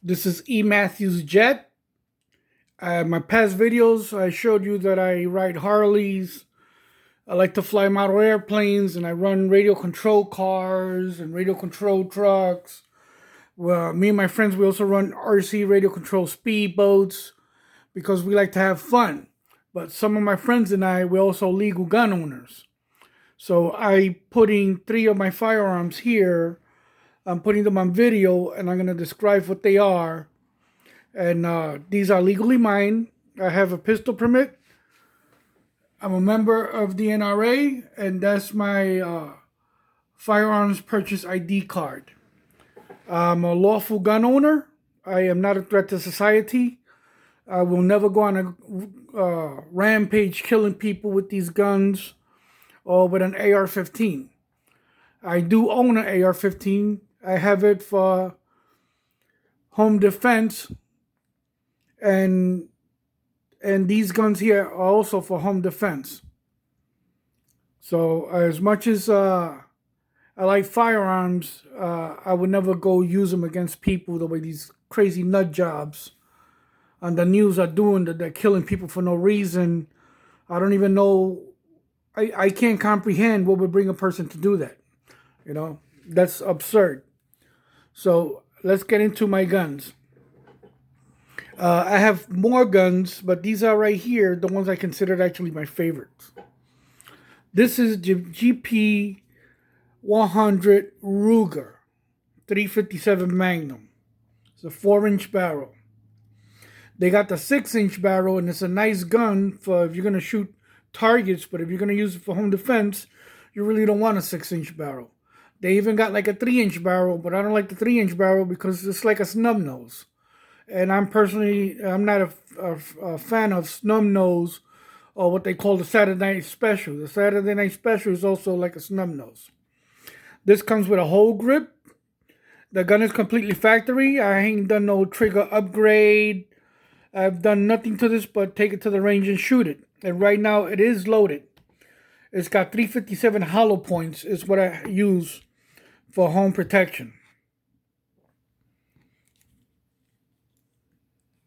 This is E. Matthews Jet. My past videos, I showed you that I ride Harleys. I like to fly model airplanes, and I run radio control cars and radio control trucks. Well, me and my friends, we also run RC radio control speedboats because we like to have fun. But some of my friends and I, we're also legal gun owners. So I putting three of my firearms here. I'm putting them on video, and I'm going to describe what they are. And these are legally mine. I have a pistol permit. I'm a member of the NRA, and that's my firearms purchase ID card. I'm a lawful gun owner. I am not a threat to society. I will never go on a rampage killing people with these guns or with an AR-15. I do own an AR-15. I have it for home defense, and these guns here are also for home defense. So as much as I like firearms, I would never go use them against people the way these crazy nut jobs on the news are doing, that they're killing people for no reason. I don't even know. I can't comprehend what would bring a person to do that. You know, that's absurd. So let's get into my guns. I have more guns, but these are right here, the ones I considered actually my favorites. This is the GP 100 Ruger 357 Magnum. It's a 4-inch barrel. They got the 6-inch barrel, and it's a nice gun for if you're going to shoot targets, but if you're going to use it for home defense, you really don't want a 6-inch barrel. They even got like a 3-inch barrel, but I don't like the 3-inch barrel because it's like a snub nose. And I'm not a fan of snub nose, or what they call the Saturday Night Special. The Saturday Night Special is also like a snub nose. This comes with a whole grip. The gun is completely factory. I ain't done no trigger upgrade. I've done nothing to this but take it to the range and shoot it. And right now it is loaded. It's got 357 hollow points is what I use for home protection.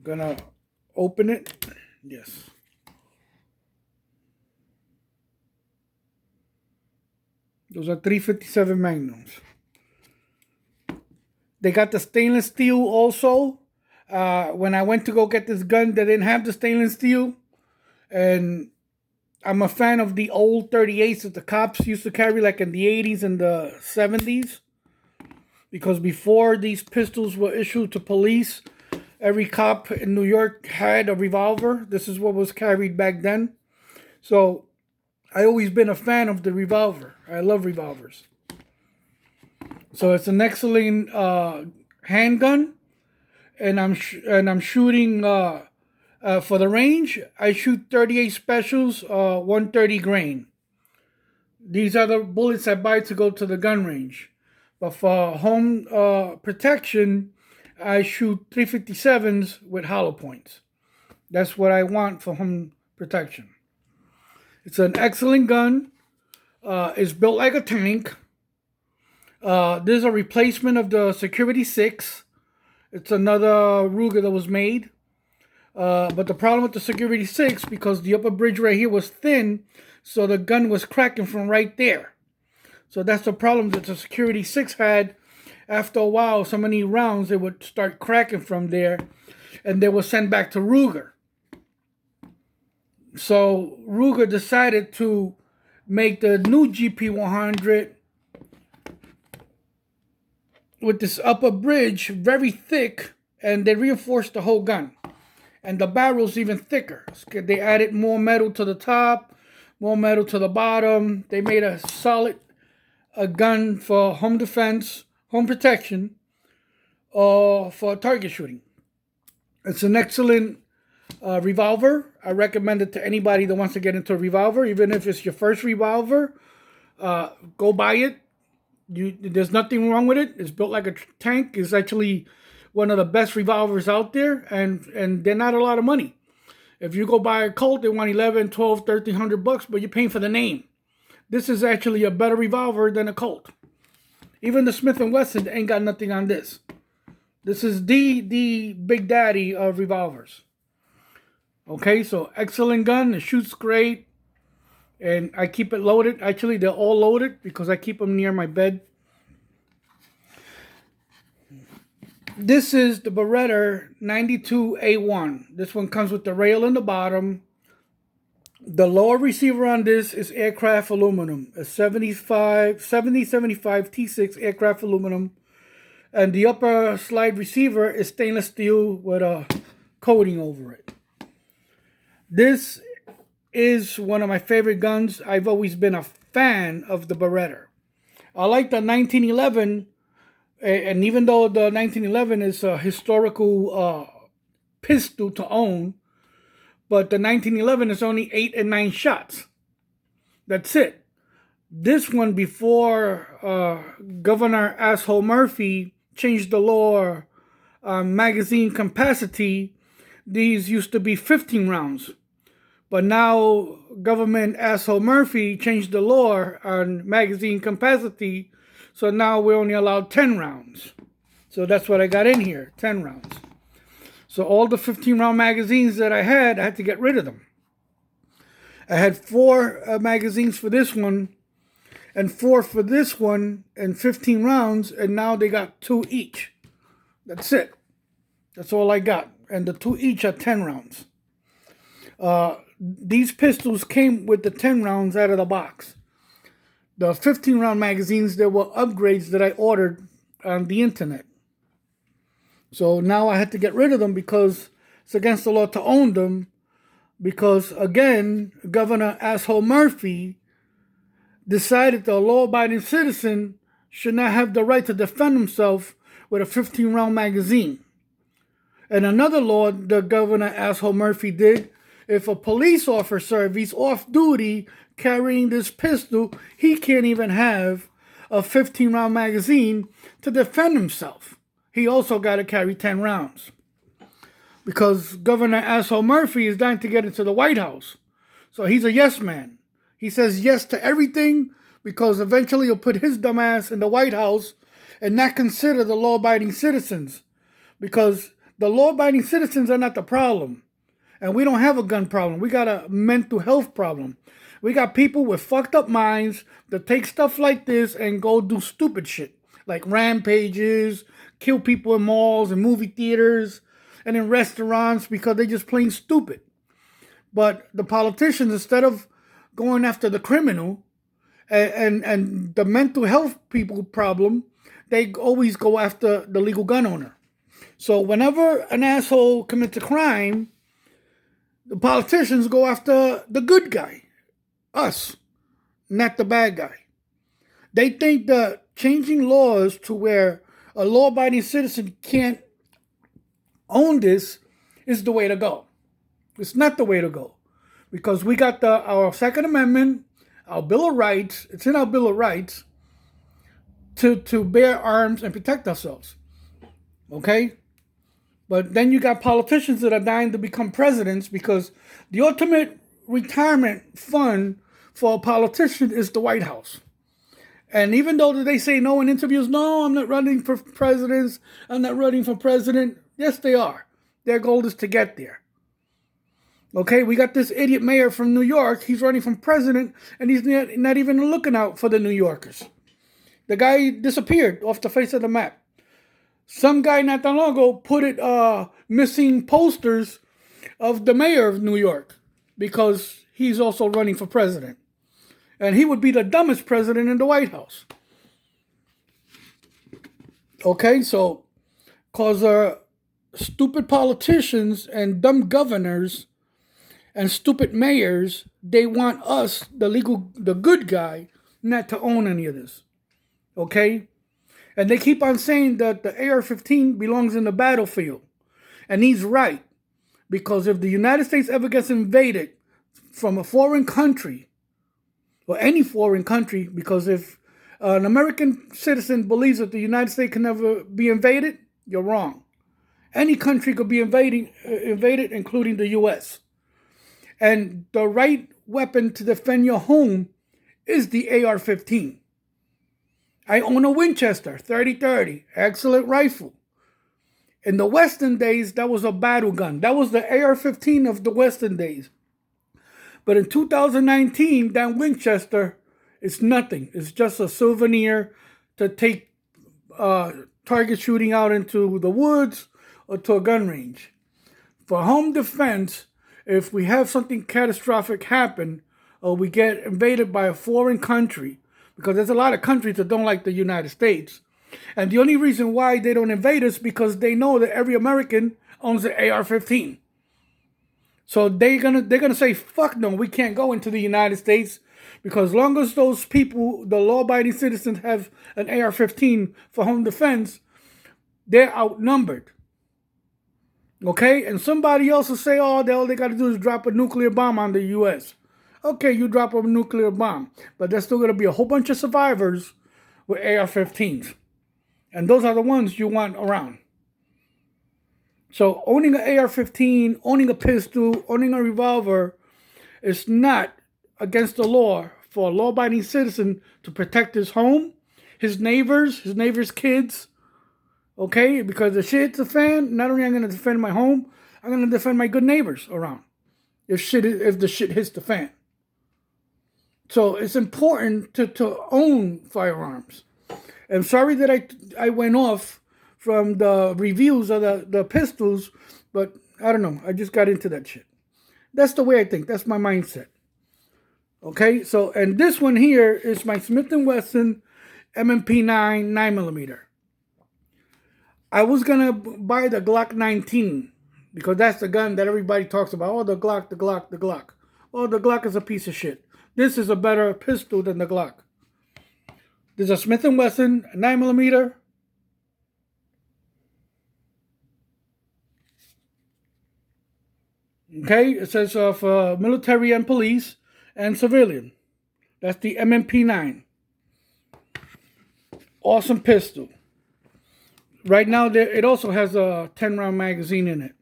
Gonna open it. Yes. Those are 357 Magnums. They got the stainless steel also. When I went to go get this gun, they didn't have the stainless steel. And I'm a fan of the old 38s that the cops used to carry like in the 80s and the 70s. Because before these pistols were issued to police, every cop in New York had a revolver. This is what was carried back then. So I always been a fan of the revolver. I love revolvers. So it's an excellent handgun, and I'm shooting for the range. I shoot 38 specials, 130 grain. These are the bullets I buy to go to the gun range. But for home protection, I shoot 357s with hollow points. That's what I want for home protection. It's an excellent gun. It's built like a tank. This is a replacement of the Security 6. It's another Ruger that was made. But the problem with the Security 6, because the upper bridge right here was thin, so the gun was cracking from right there. So that's the problem that the Security 6 had. After a while, so many rounds, it would start cracking from there, and they were sent back to Ruger. So Ruger decided to make the new GP100 with this upper bridge very thick, and they reinforced the whole gun. And the barrel's even thicker. They added more metal to the top, more metal to the bottom. They made a solid gun for home defense, home protection, or for target shooting. It's an excellent revolver. I recommend it to anybody that wants to get into a revolver, even if it's your first revolver. Go buy it. There's nothing wrong with it. It's built like a tank. It's actually one of the best revolvers out there, and they're not a lot of money. If you go buy a Colt, they want 11, 12, 1,300 bucks, but you're paying for the name. This is actually a better revolver than a Colt. Even the Smith & Wesson ain't got nothing on this. This is the Big Daddy of revolvers. Okay, so excellent gun. It shoots great, and I keep it loaded. Actually, they're all loaded because I keep them near my bed. This is the Beretta 92A1. This one comes with the rail in the bottom. The lower receiver on this is aircraft aluminum, a 7075 T6 aircraft aluminum. And the upper slide receiver is stainless steel with a coating over it. This is one of my favorite guns. I've always been a fan of the Beretta. I like the 1911, and even though the 1911 is a historical pistol to own, but the 1911 is only 8 and 9 shots. That's it. This one, before Governor Asshole Murphy changed the law on magazine capacity, these used to be 15 rounds. But now Government Asshole Murphy changed the law on magazine capacity, so now we're only allowed 10 rounds. So that's what I got in here, 10 rounds. So all the 15-round magazines that I had to get rid of them. I had 4 magazines for this one, and 4 for this one, and 15 rounds, and now they got 2 each. That's it. That's all I got. And the 2 each are 10 rounds. These pistols came with the 10 rounds out of the box. The 15-round magazines, there were upgrades that I ordered on the internet. So now I had to get rid of them because it's against the law to own them. Because, again, Governor Asshole Murphy decided the law-abiding citizen should not have the right to defend himself with a 15-round magazine. And another law the Governor Asshole Murphy did, if a police officer, if he's off duty carrying this pistol, he can't even have a 15-round magazine to defend himself. He also got to carry 10 rounds. Because Governor Asshole Murphy is dying to get into the White House. So he's a yes man. He says yes to everything because eventually he'll put his dumb ass in the White House and not consider the law-abiding citizens. Because the law-abiding citizens are not the problem. And we don't have a gun problem. We got a mental health problem. We got people with fucked up minds that take stuff like this and go do stupid shit. Like rampages, kill people in malls and movie theaters and in restaurants because they're just plain stupid. But the politicians, instead of going after the criminal and the mental health people problem, they always go after the legal gun owner. So whenever an asshole commits a crime, the politicians go after the good guy, us, not the bad guy. They think that changing laws to where a law-abiding citizen can't own this is the way to go. It's not the way to go. Because we got our Second Amendment, our Bill of Rights, it's in our Bill of Rights, to bear arms and protect ourselves. Okay? But then you got politicians that are dying to become presidents because the ultimate retirement fund for a politician is the White House. And even though they say no in interviews, no, I'm not running for president, I'm not running for president. Yes, they are. Their goal is to get there. Okay, we got this idiot mayor from New York. He's running for president, and he's not even looking out for the New Yorkers. The guy disappeared off the face of the map. Some guy not that long ago put it missing posters of the mayor of New York because he's also running for president. And he would be the dumbest president in the White House. Okay, so because stupid politicians and dumb governors and stupid mayors, they want us, the good guy, not to own any of this. Okay? And they keep on saying that the AR-15 belongs in the battlefield. And he's right. Because if the United States ever gets invaded from a foreign country, or any foreign country, because if an American citizen believes that the United States can never be invaded, you're wrong. Any country could be invaded, including the U.S. And the right weapon to defend your home is the AR-15. I own a Winchester 30-30, excellent rifle. In the Western days, that was a battle gun. That was the AR-15 of the Western days. But in 2019, that Winchester is nothing. It's just a souvenir to take target shooting out into the woods or to a gun range. For home defense, if we have something catastrophic happen or we get invaded by a foreign country, because there's a lot of countries that don't like the United States, and the only reason why they don't invade us because they know that every American owns an AR-15. So they're gonna say, fuck no, we can't go into the United States, because as long as those people, the law-abiding citizens, have an AR-15 for home defense, they're outnumbered. Okay? And somebody else will say, oh, all they got to do is drop a nuclear bomb on the U.S. Okay, you drop a nuclear bomb, but there's still going to be a whole bunch of survivors with AR-15s. And those are the ones you want around. So owning an AR-15, owning a pistol, owning a revolver is not against the law for a law-abiding citizen to protect his home, his neighbors' kids. Okay? Because if shit hits the fan, not only am I going to defend my home, I'm going to defend my good neighbors around. If the shit hits the fan. So it's important to own firearms. I'm sorry that I went off from the reviews of the pistols, but I don't know. I just got into that shit. That's the way I think. That's my mindset. Okay, so, and this one here is my Smith & Wesson M&P 9mm. I was going to buy the Glock 19 because that's the gun that everybody talks about. Oh, the Glock. Oh, the Glock is a piece of shit. This is a better pistol than the Glock. There's a Smith & Wesson 9mm. Okay, it says of military and police and civilian. That's the M&P 9. Awesome pistol. Right now, it also has a 10-round magazine in it.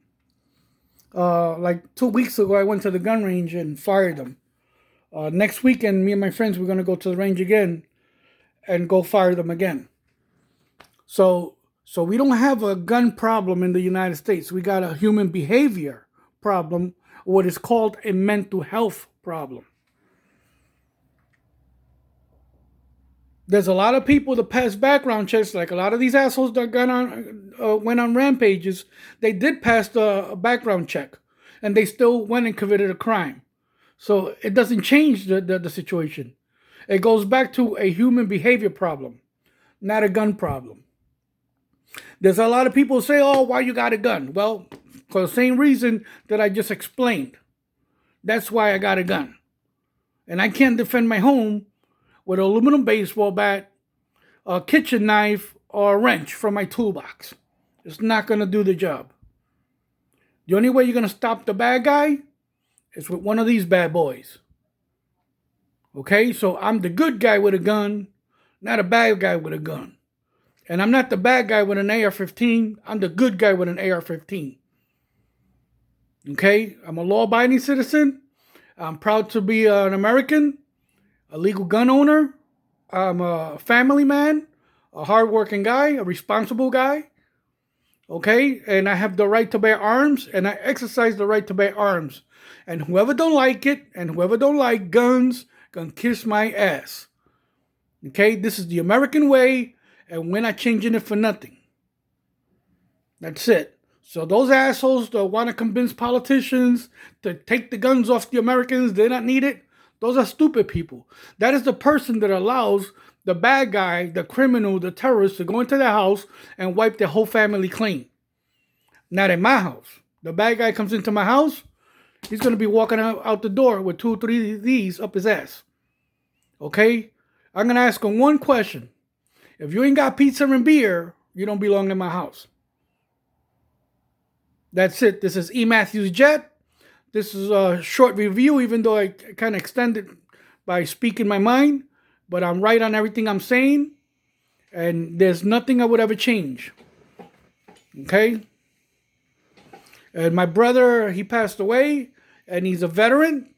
Like 2 weeks ago, I went to the gun range and fired them. Next weekend, me and my friends, we're going to go to the range again and go fire them again. So we don't have a gun problem in the United States. We got a human behavior problem, what is called a mental health problem. There's a lot of people that pass background checks, like a lot of these assholes that went on rampages. They did pass the background check, and they still went and committed a crime. So it doesn't change the situation. It goes back to a human behavior problem, not a gun problem. There's a lot of people who say, oh, why you got a gun? Well, for the same reason that I just explained. That's why I got a gun. And I can't defend my home with an aluminum baseball bat, a kitchen knife, or a wrench from my toolbox. It's not going to do the job. The only way you're going to stop the bad guy is with one of these bad boys. Okay, so I'm the good guy with a gun, not a bad guy with a gun. And I'm not the bad guy with an AR-15. I'm the good guy with an AR-15. Okay, I'm a law-abiding citizen. I'm proud to be an American, a legal gun owner. I'm a family man, a hardworking guy, a responsible guy. Okay, and I have the right to bear arms, and I exercise the right to bear arms. And whoever don't like it, and whoever don't like guns, can kiss my ass. Okay, this is the American way, and we're not changing it for nothing. That's it. So those assholes that want to convince politicians to take the guns off the Americans, they don't need it, those are stupid people. That is the person that allows the bad guy, the criminal, the terrorist to go into their house and wipe their whole family clean. Not in my house. The bad guy comes into my house, he's going to be walking out the door with 2 or 3 of these up his ass. Okay? I'm going to ask him one question. If you ain't got pizza and beer, you don't belong in my house. That's it. This is E. Matthews Jet. This is a short review, even though I kind of extended by speaking my mind. But I'm right on everything I'm saying. And there's nothing I would ever change. Okay? And my brother, he passed away. And he's a veteran.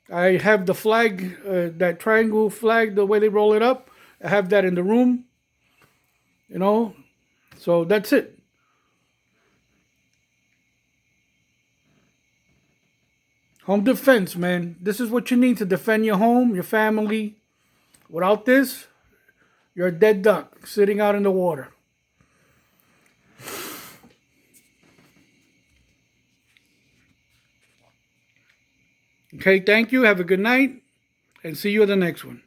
I have the flag, that triangle flag, the way they roll it up. I have that in the room. You know? So that's it. Home defense, man. This is what you need to defend your home, your family. Without this, you're a dead duck sitting out in the water. Okay, thank you. Have a good night, and see you at the next one.